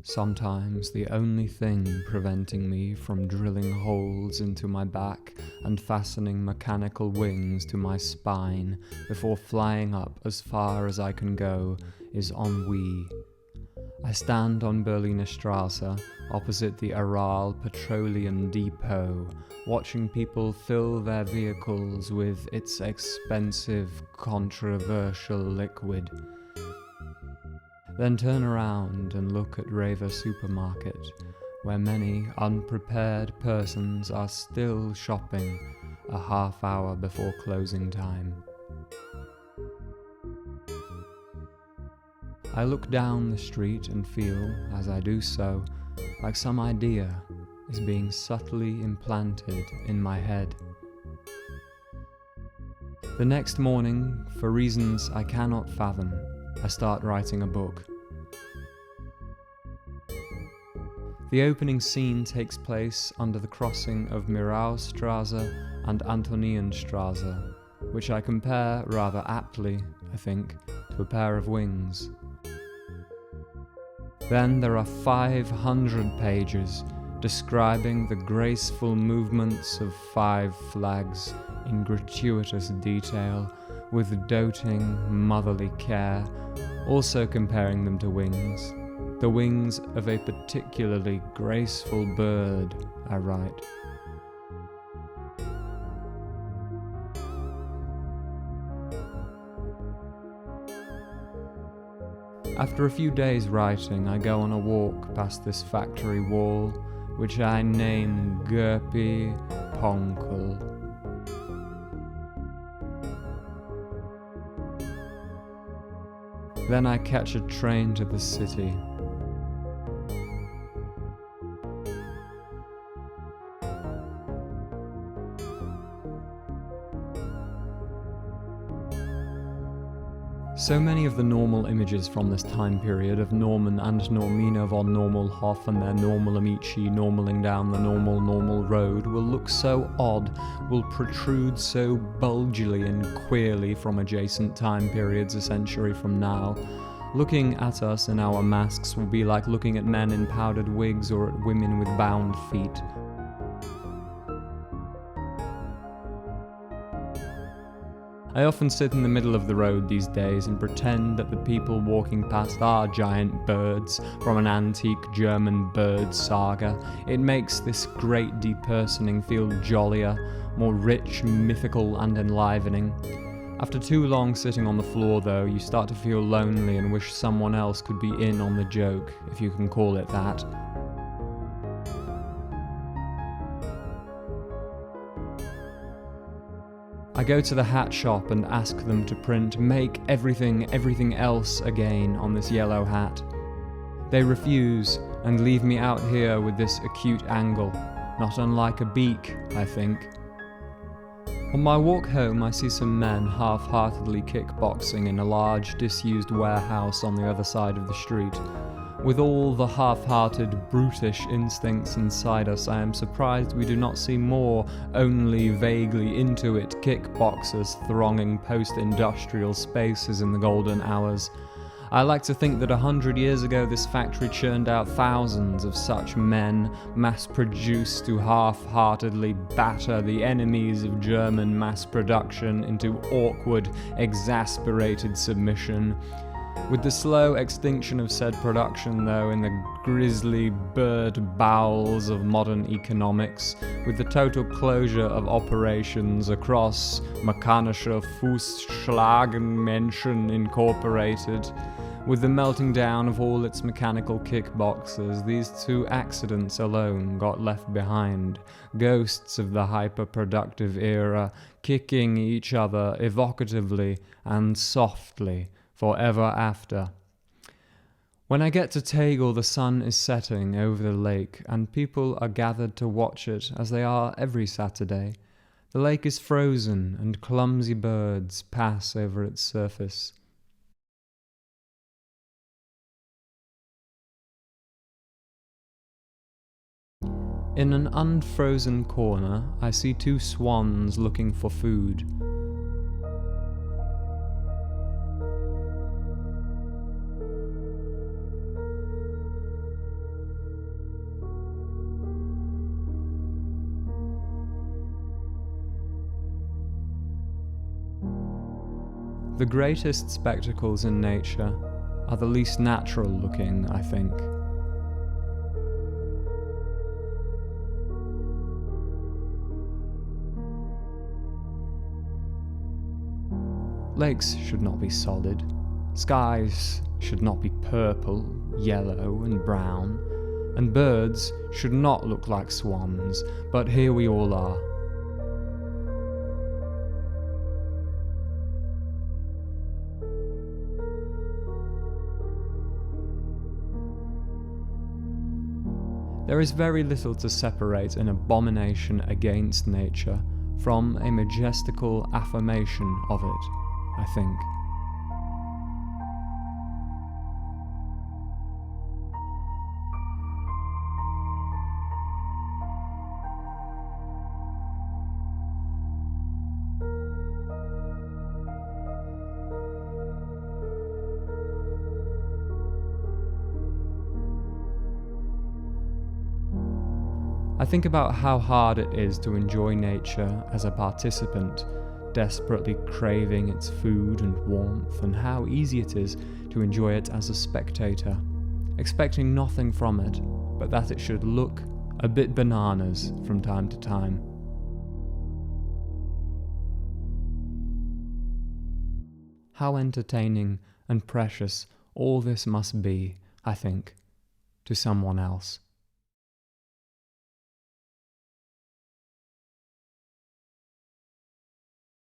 Sometimes the only thing preventing me from drilling holes into my back and fastening mechanical wings to my spine before flying up as far as I can go is ennui. I stand on Berliner Strasse, opposite the Aral Petroleum Depot, watching people fill their vehicles with its expensive, controversial liquid. Then turn around and look at Rewe Supermarket, where many unprepared persons are still shopping a half hour before closing time. I look down the street and feel, as I do so, like some idea is being subtly implanted in my head. The next morning, for reasons I cannot fathom, I start writing a book. The opening scene takes place under the crossing of Miraustrasse and Antonienstrasse, which I compare rather aptly, I think, to a pair of wings. Then there are 500 pages describing the graceful movements of 5 flags in gratuitous detail, with doting motherly care, also comparing them to wings. The wings of a particularly graceful bird, I write. After a few days writing, I go on a walk past this factory wall, which I name Gerpi Ponkel. Then I catch a train to the city. So many of the normal images from this time period of Norman and Normina von Normalhoff and their normal amici normaling down the normal road will look so odd, will protrude so bulgily and queerly from adjacent time periods a century from now. Looking at us in our masks will be like looking at men in powdered wigs or at women with bound feet. I often sit in the middle of the road these days and pretend that the people walking past are giant birds from an antique German bird saga. It makes this great depersoning feel jollier, more rich, mythical and enlivening. After too long sitting on the floor though, you start to feel lonely and wish someone else could be in on the joke, if you can call it that. I go to the hat shop and ask them to print "Make everything else again" on this yellow hat. They refuse and leave me out here with this acute angle, not unlike a beak, I think. On my walk home, I see some men half-heartedly kickboxing in a large, disused warehouse on the other side of the street. With all the half-hearted, brutish instincts inside us, I am surprised we do not see more only vaguely into it kickboxers thronging post-industrial spaces in the golden hours. I like to think that 100 years ago this factory churned out thousands of such men, mass-produced to half-heartedly batter the enemies of German mass production into awkward, exasperated submission. With the slow extinction of said production, though, in the grisly bird bowels of modern economics, with the total closure of operations across Mechanische Fußschlagenmenschen Incorporated, with the melting down of all its mechanical kickboxers, these 2 accidents alone got left behind, ghosts of the hyper-productive era, kicking each other evocatively and softly, forever after. When I get to Tegel, the sun is setting over the lake, and people are gathered to watch it, as they are every Saturday. The lake is frozen, and clumsy birds pass over its surface. In an unfrozen corner, I see 2 swans looking for food. The greatest spectacles in nature are the least natural looking, I think. Lakes should not be solid. Skies should not be purple, yellow, and brown. And birds should not look like swans, but here we all are. There is very little to separate an abomination against nature from a majestical affirmation of it, I think. I think about how hard it is to enjoy nature as a participant, desperately craving its food and warmth, and how easy it is to enjoy it as a spectator, expecting nothing from it, but that it should look a bit bananas from time to time. How entertaining and precious all this must be, I think, to someone else.